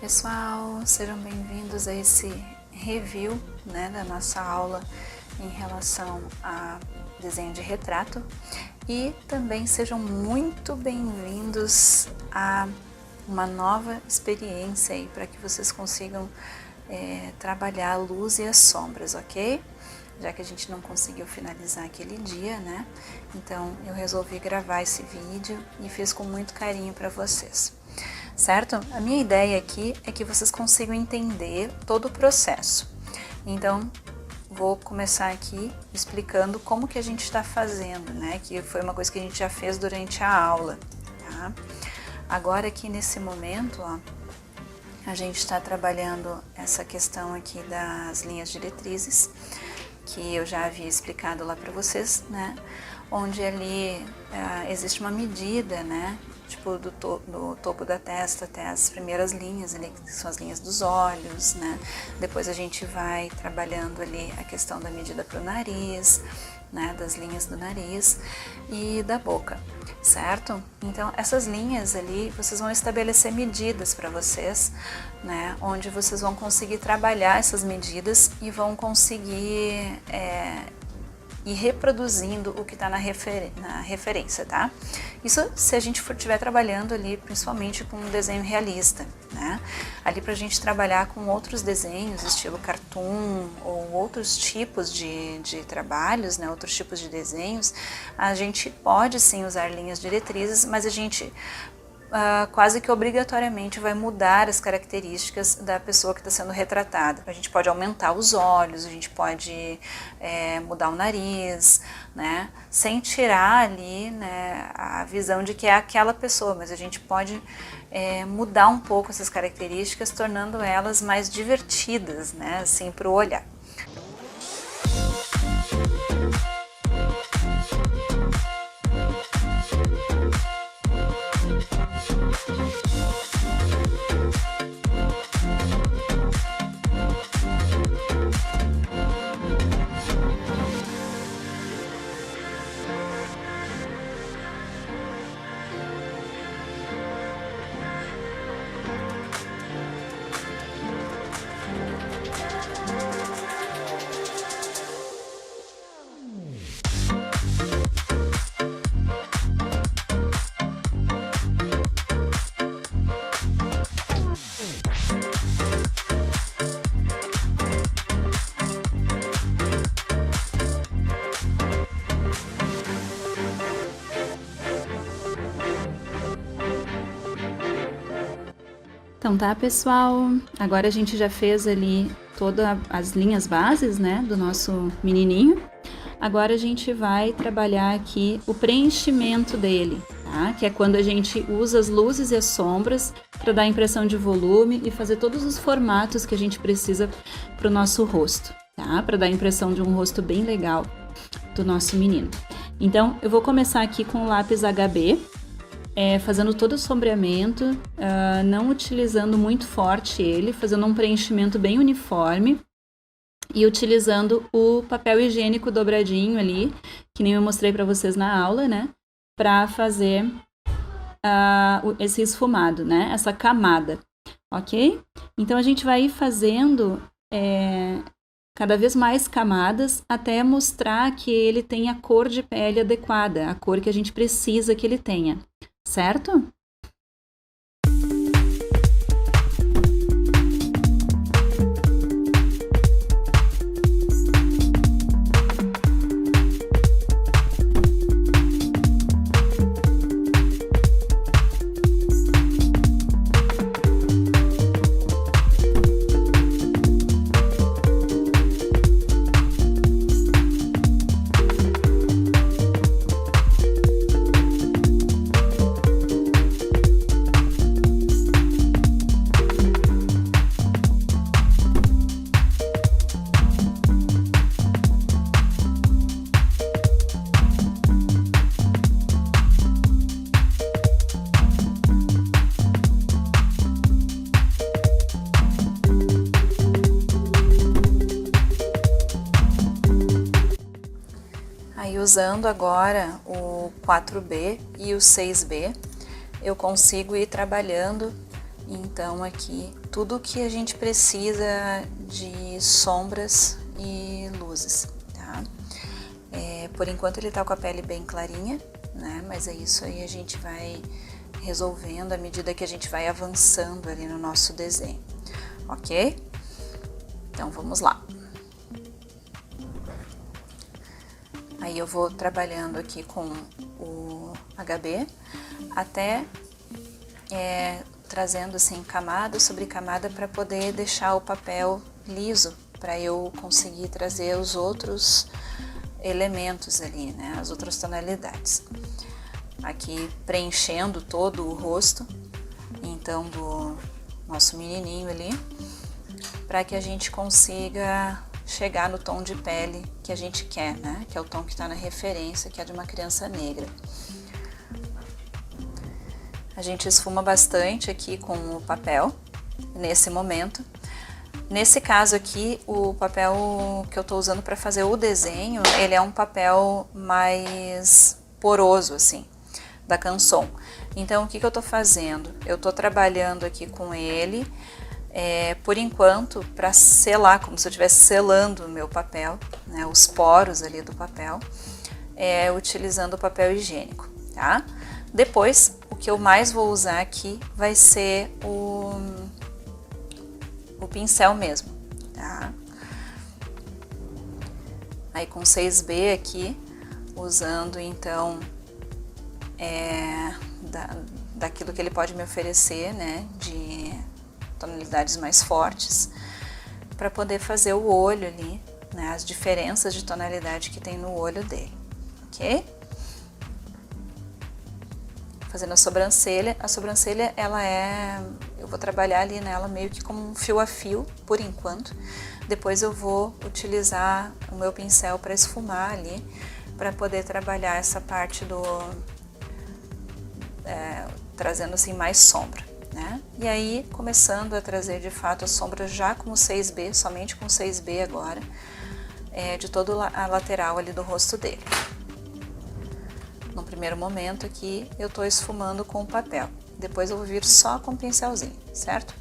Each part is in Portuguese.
pessoal, sejam bem-vindos a esse review, da nossa aula em relação a desenho de retrato e também sejam muito bem-vindos a uma nova experiência aí para que vocês consigam trabalhar a luz e as sombras, ok? Já que a gente não conseguiu finalizar aquele dia, Então eu resolvi gravar esse vídeo e fiz com muito carinho para vocês. Certo? A minha ideia aqui é que vocês consigam entender todo o processo. Então, vou começar aqui explicando como que a gente está fazendo, Que foi uma coisa que a gente já fez durante a aula, tá? Agora aqui nesse momento, a gente está trabalhando essa questão aqui das linhas diretrizes, que eu já havia explicado lá para vocês, Onde ali existe uma medida, Tipo do topo da testa até as primeiras linhas ali, que são as linhas dos olhos, Depois a gente vai trabalhando ali a questão da medida para o nariz, Das linhas do nariz e da boca, certo? Então essas linhas ali, vocês vão estabelecer medidas para vocês, Onde vocês vão conseguir trabalhar essas medidas e vão conseguir ir reproduzindo o que está na referência, tá? Isso se a gente estiver trabalhando ali principalmente com um desenho realista, Ali para a gente trabalhar com outros desenhos, estilo cartoon ou outros tipos de trabalhos, outros tipos de desenhos, a gente pode sim usar linhas diretrizes, mas a gente quase que obrigatoriamente vai mudar as características da pessoa que está sendo retratada. A gente pode aumentar os olhos, a gente pode mudar o nariz, sem tirar ali a visão de que é aquela pessoa, mas a gente pode mudar um pouco essas características, tornando elas mais divertidas, assim, para o olhar. Então tá, pessoal, agora a gente já fez ali todas as linhas bases, do nosso menininho. Agora a gente vai trabalhar aqui o preenchimento dele, tá? Que é quando a gente usa as luzes e as sombras para dar a impressão de volume e fazer todos os formatos que a gente precisa para o nosso rosto, tá? Para dar a impressão de um rosto bem legal do nosso menino. Então, eu vou começar aqui com o lápis HB, fazendo todo o sombreamento, não utilizando muito forte ele, fazendo um preenchimento bem uniforme e utilizando o papel higiênico dobradinho ali, que nem eu mostrei para vocês na aula, para fazer esse esfumado, essa camada, ok? Então a gente vai ir fazendo cada vez mais camadas até mostrar que ele tem a cor de pele adequada, a cor que a gente precisa que ele tenha. Certo? Aí usando agora o 4B e o 6B, eu consigo ir trabalhando Então aqui tudo que a gente precisa de sombras e luzes, tá? Por enquanto ele tá com a pele bem clarinha, né? Mas é isso aí, a gente vai resolvendo à medida que a gente vai avançando ali no nosso desenho, ok? Então vamos lá. Aí eu vou trabalhando aqui com o HB até trazendo assim camada sobre camada para poder deixar o papel liso, para eu conseguir trazer os outros elementos ali, né, as outras tonalidades. Aqui preenchendo todo o rosto, então, do nosso menininho ali, para que a gente consiga chegar no tom de pele que a gente quer, né, que é o tom que está na referência, que é de uma criança negra. A gente esfuma bastante aqui com o papel, nesse momento. Nesse caso aqui, o papel que eu estou usando para fazer o desenho, ele é um papel mais poroso, assim, da Canson. Então, o que eu estou fazendo? Eu estou trabalhando aqui com ele, por enquanto, para selar, como se eu estivesse selando o meu papel, né, os poros ali do papel, utilizando o papel higiênico, tá? Depois, o que eu mais vou usar aqui vai ser o pincel mesmo, tá? Aí com 6B aqui, usando então daquilo que ele pode me oferecer, né, de tonalidades mais fortes, para poder fazer o olho ali, né, as diferenças de tonalidade que tem no olho dele, ok? Fazendo a sobrancelha eu vou trabalhar ali nela meio que como um fio a fio, por enquanto. Depois eu vou utilizar o meu pincel para esfumar ali, para poder trabalhar essa parte trazendo assim mais sombra, né? E aí, começando a trazer de fato a sombra já com o 6B, somente com o 6B agora, de toda a lateral ali do rosto dele. No primeiro momento aqui, eu estou esfumando com o papel. Depois eu vou vir só com o pincelzinho, certo?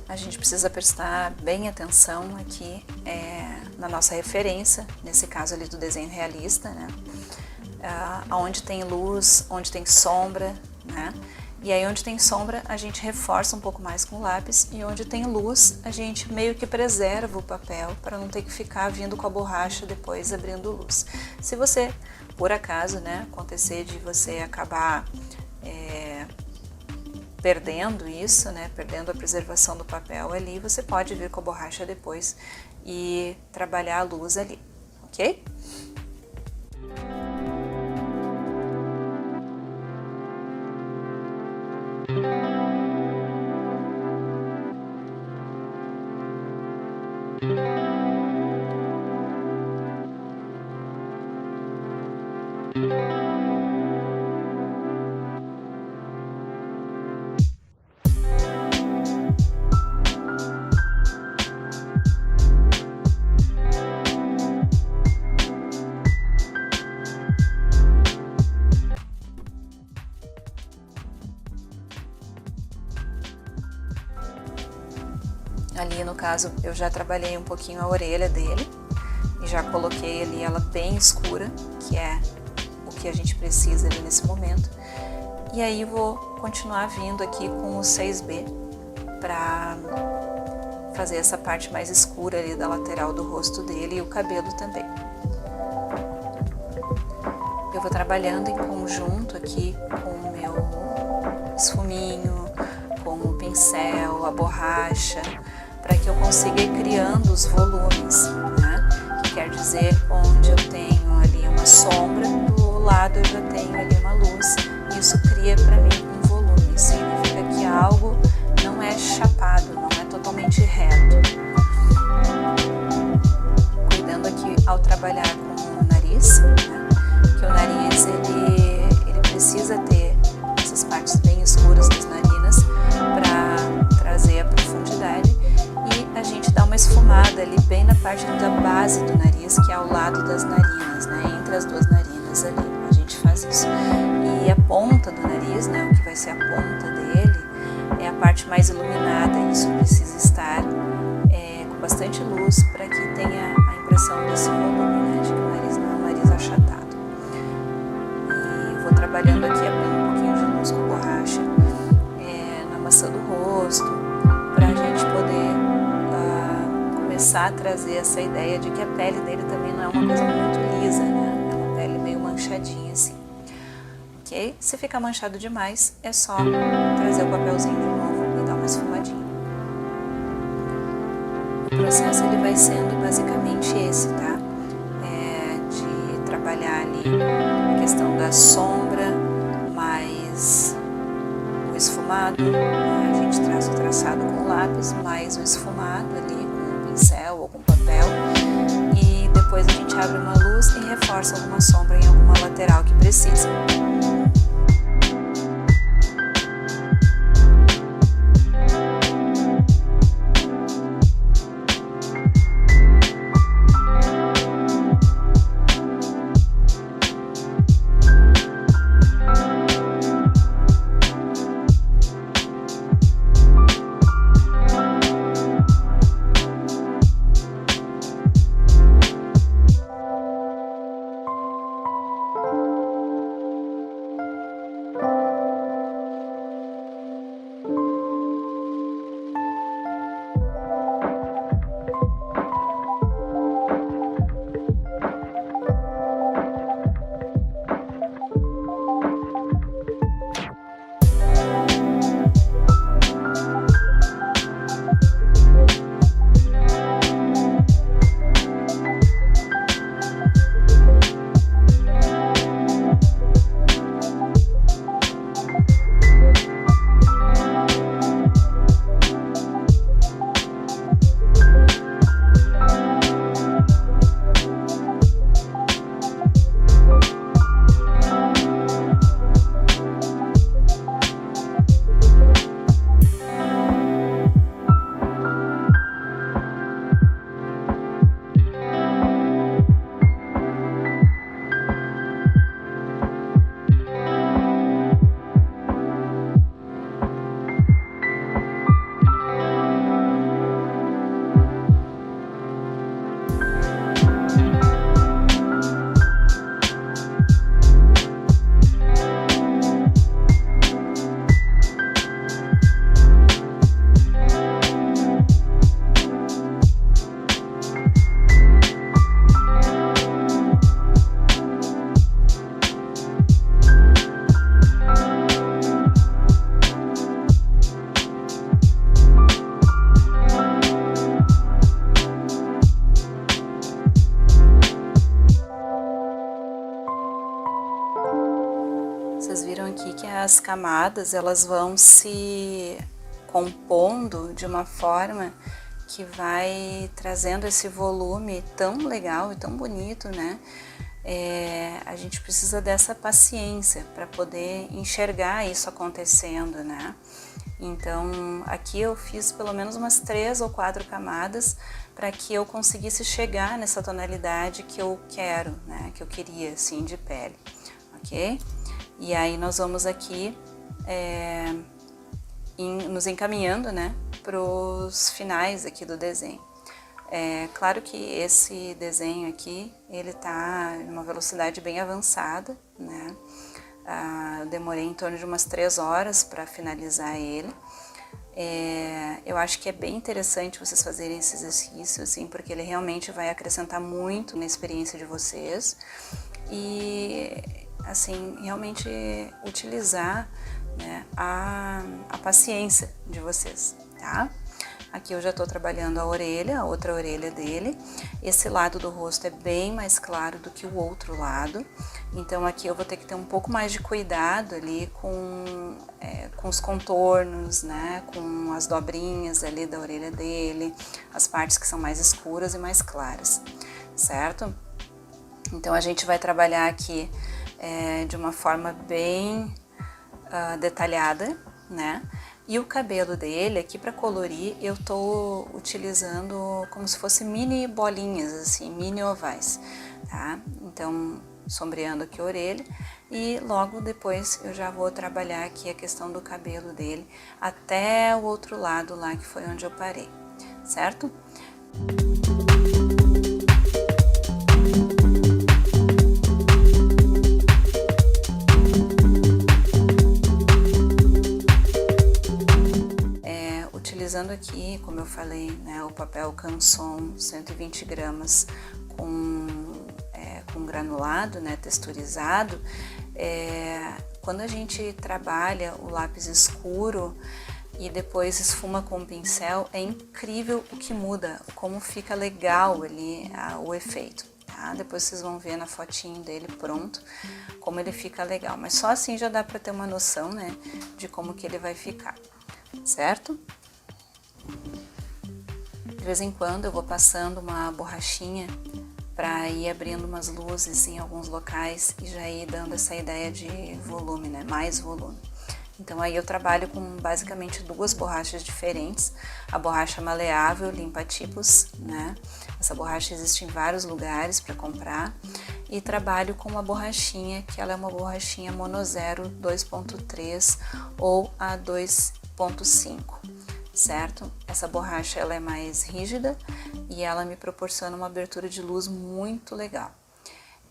A gente precisa prestar bem atenção aqui na nossa referência, nesse caso ali do desenho realista, né? Onde tem luz, onde tem sombra, né? E aí onde tem sombra a gente reforça um pouco mais com o lápis, e onde tem luz a gente meio que preserva o papel para não ter que ficar vindo com a borracha depois abrindo luz. Se você, por acaso, né, acontecer de você acabar perdendo isso, né, perdendo a preservação do papel ali, você pode vir com a borracha depois e trabalhar a luz ali, ok? Ali no caso eu já trabalhei um pouquinho a orelha dele e já coloquei ali ela bem escura, que é o que a gente precisa ali nesse momento. E aí vou continuar vindo aqui com o 6B para fazer essa parte mais escura ali da lateral do rosto dele e o cabelo também. Eu vou trabalhando em conjunto aqui com o meu esfuminho, com o pincel, a borracha, para que eu consiga ir criando os volumes, né? Que quer dizer onde eu tenho ali uma sombra, do lado eu já tenho ali uma luz. Isso cria para mim um volume, significa que algo não é chapado, não é totalmente reto. Cuidando aqui ao trabalhar com o nariz, né? Que o nariz ele precisa ter essas partes bem escuras das narinas para trazer a profundidade. A gente dá uma esfumada ali bem na parte da base do nariz, que é ao lado das narinas, né? Entre as duas narinas ali, a gente faz isso. E a ponta do nariz, né? O que vai ser a ponta dele, é a parte mais iluminada, isso precisa estar com bastante luz para que tenha a impressão desse volume, né, de que o nariz não é um nariz achatado. E vou trabalhando aqui, abrindo um pouquinho de luz com borracha na maçã do rosto, para a gente poder começar a trazer essa ideia de que a pele dele também não é uma coisa muito lisa, né, é uma pele meio manchadinha assim. Ok? Se ficar manchado demais, é só trazer o papelzinho de novo e dar uma esfumadinha. O processo ele vai sendo basicamente esse, tá? De trabalhar ali a questão da sombra, mais o esfumado, né? A gente traz o traçado com o lápis, mais o esfumado ali com o pincel ou com papel, e depois a gente abre uma luz e reforça alguma sombra em alguma lateral que precisa. Vocês viram aqui que as camadas elas vão se compondo de uma forma que vai trazendo esse volume tão legal e tão bonito, né? A gente precisa dessa paciência para poder enxergar isso acontecendo, né? Então aqui eu fiz pelo menos umas 3 ou 4 camadas para que eu conseguisse chegar nessa tonalidade que eu quero, né? Que eu queria, assim, de pele, ok? E aí nós vamos aqui nos encaminhando, né, para os finais aqui do desenho. Claro que esse desenho aqui, ele tá em uma velocidade bem avançada, né? Eu demorei em torno de umas 3 horas para finalizar ele. Eu acho que é bem interessante vocês fazerem esse exercício, assim, porque ele realmente vai acrescentar muito na experiência de vocês. E assim, realmente utilizar, né, a paciência de vocês, tá? Aqui eu já tô trabalhando a orelha, a outra orelha dele. Esse lado do rosto é bem mais claro do que o outro lado. Então aqui eu vou ter que ter um pouco mais de cuidado ali com os contornos, né? Com as dobrinhas ali da orelha dele, as partes que são mais escuras e mais claras, certo? Então a gente vai trabalhar aqui de uma forma bem detalhada, né? E o cabelo dele, aqui para colorir, eu tô utilizando como se fosse mini bolinhas, assim, mini ovais, tá? Então, sombreando aqui a orelha e logo depois eu já vou trabalhar aqui a questão do cabelo dele até o outro lado lá, que foi onde eu parei, certo? Utilizando aqui, como eu falei, né, o papel Canson 120 gramas com granulado, né, texturizado. Quando a gente trabalha o lápis escuro e depois esfuma com o pincel, é incrível o que muda, como fica legal ali o efeito. Tá? Depois vocês vão ver na fotinho dele pronto, como ele fica legal. Mas só assim já dá para ter uma noção, né, de como que ele vai ficar, certo? De vez em quando eu vou passando uma borrachinha para ir abrindo umas luzes em alguns locais e já ir dando essa ideia de volume, né? Mais volume. Então aí eu trabalho com basicamente duas borrachas diferentes. A borracha maleável limpa-tipos, né? Essa borracha existe em vários lugares para comprar. E trabalho com uma borrachinha que ela é uma borrachinha monozero 2.3 ou a 2.5. Certo? Essa borracha ela é mais rígida e ela me proporciona uma abertura de luz muito legal.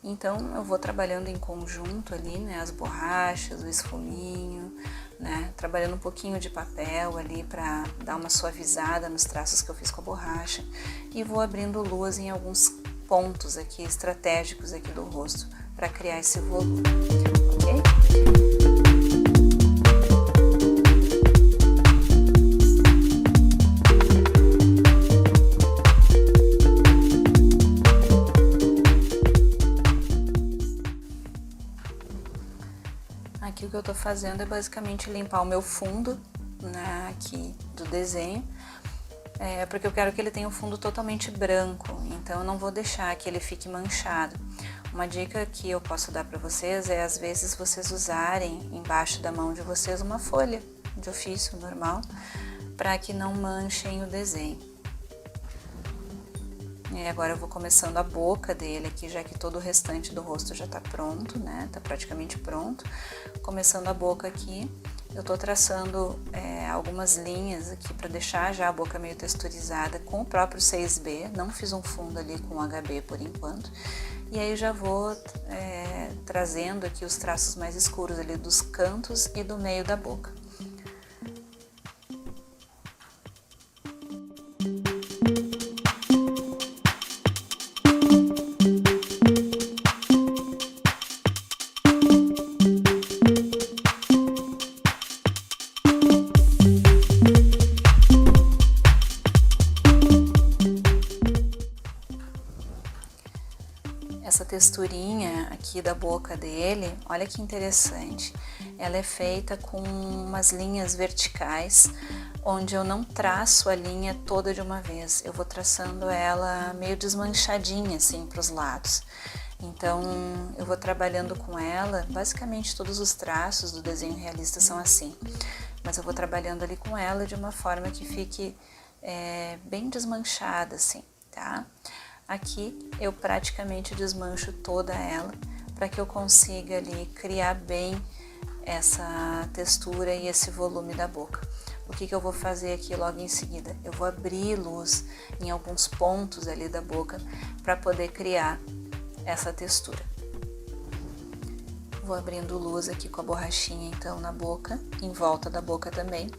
Então eu vou trabalhando em conjunto ali, né, as borrachas, o esfuminho, né, trabalhando um pouquinho de papel ali para dar uma suavizada nos traços que eu fiz com a borracha e vou abrindo luz em alguns pontos aqui estratégicos aqui do rosto para criar esse volume, ok? Aqui o que eu tô fazendo é basicamente limpar o meu fundo, né, aqui do desenho, porque eu quero que ele tenha um fundo totalmente branco, então eu não vou deixar que ele fique manchado. Uma dica que eu posso dar para vocês é, às vezes, vocês usarem embaixo da mão de vocês uma folha de ofício normal, para que não manchem o desenho. E agora eu vou começando a boca dele aqui, já que todo o restante do rosto já tá pronto, né? Tá praticamente pronto. Começando a boca aqui, eu tô traçando algumas linhas aqui para deixar já a boca meio texturizada com o próprio 6B. Não fiz um fundo ali com HB por enquanto. E aí já vou trazendo aqui os traços mais escuros ali dos cantos e do meio da boca. Essa texturinha aqui da boca dele, olha que interessante, ela é feita com umas linhas verticais, onde eu não traço a linha toda de uma vez, eu vou traçando ela meio desmanchadinha assim para os lados. Então eu vou trabalhando com ela, basicamente todos os traços do desenho realista são assim, mas eu vou trabalhando ali com ela de uma forma que fique bem desmanchada assim, tá? Aqui eu praticamente desmancho toda ela para que eu consiga ali criar bem essa textura e esse volume da boca. O que eu vou fazer aqui logo em seguida? Eu vou abrir luz em alguns pontos ali da boca para poder criar essa textura. Vou abrindo luz aqui com a borrachinha então na boca, em volta da boca também,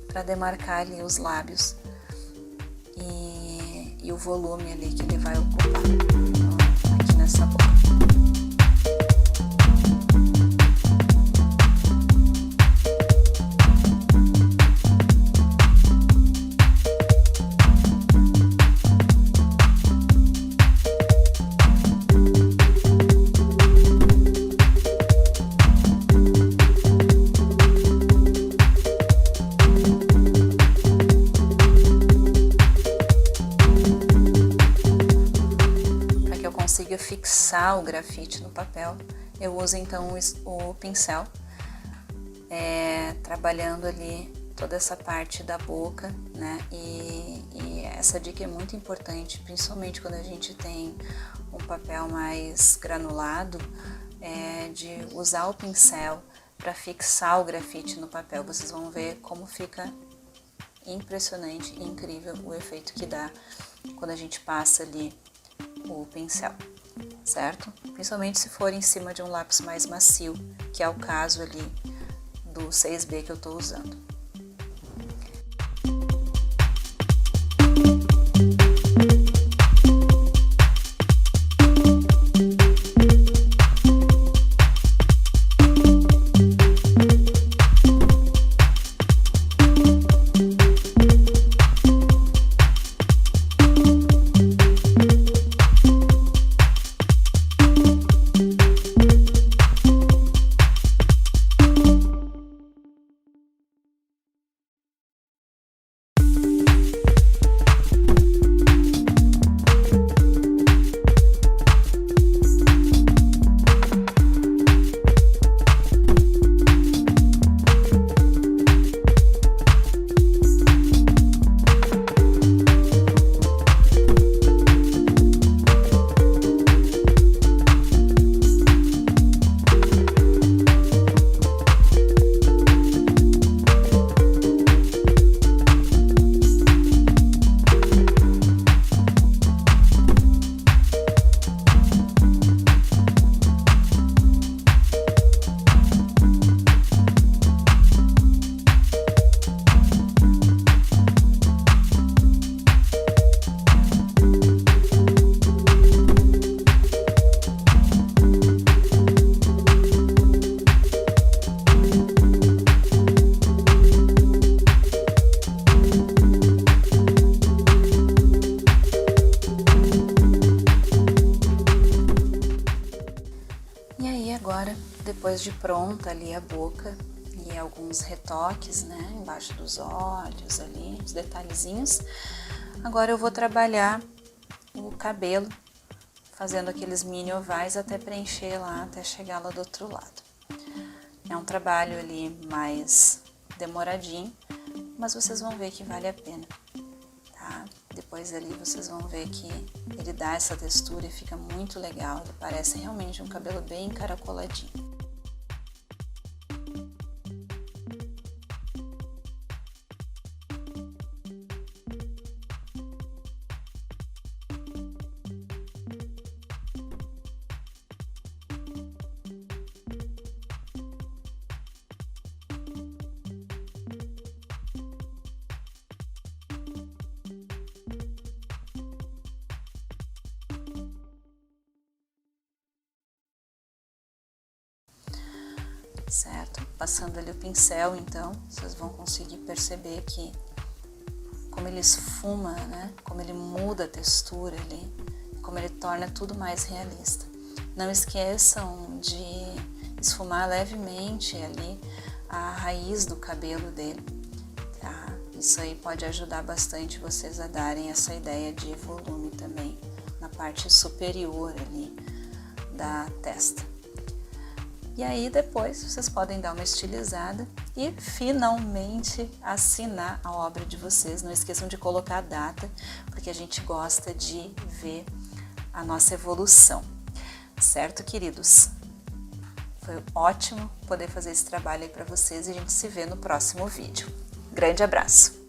para demarcar ali os lábios e o volume ali que ele vai ocupar aqui nessa boca. Consiga fixar o grafite no papel, eu uso então o pincel, trabalhando ali toda essa parte da boca, né? E essa dica é muito importante, principalmente quando a gente tem com papel mais granulado é de usar o pincel para fixar o grafite no papel. Vocês vão ver como fica impressionante e incrível o efeito que dá quando a gente passa ali o pincel, certo? Principalmente se for em cima de um lápis mais macio, que é o caso ali do 6B que eu estou usando. E aí agora, depois de pronta ali a boca e alguns retoques, né, embaixo dos olhos ali, os detalhezinhos, agora eu vou trabalhar o cabelo, fazendo aqueles mini ovais até preencher lá, até chegar lá do outro lado. É um trabalho ali mais demoradinho, mas vocês vão ver que vale a pena, tá? Depois ali vocês vão ver que ele dá essa textura e fica muito legal, ele parece realmente um cabelo bem encaracoladinho. Certo? Passando ali o pincel, então, vocês vão conseguir perceber que como ele esfuma, né? Como ele muda a textura ali, como ele torna tudo mais realista. Não esqueçam de esfumar levemente ali a raiz do cabelo dele, tá? Isso aí pode ajudar bastante vocês a darem essa ideia de volume também na parte superior ali da testa. E aí depois vocês podem dar uma estilizada e finalmente assinar a obra de vocês. Não esqueçam de colocar a data, porque a gente gosta de ver a nossa evolução. Certo, queridos? Foi ótimo poder fazer esse trabalho aí para vocês e a gente se vê no próximo vídeo. Grande abraço!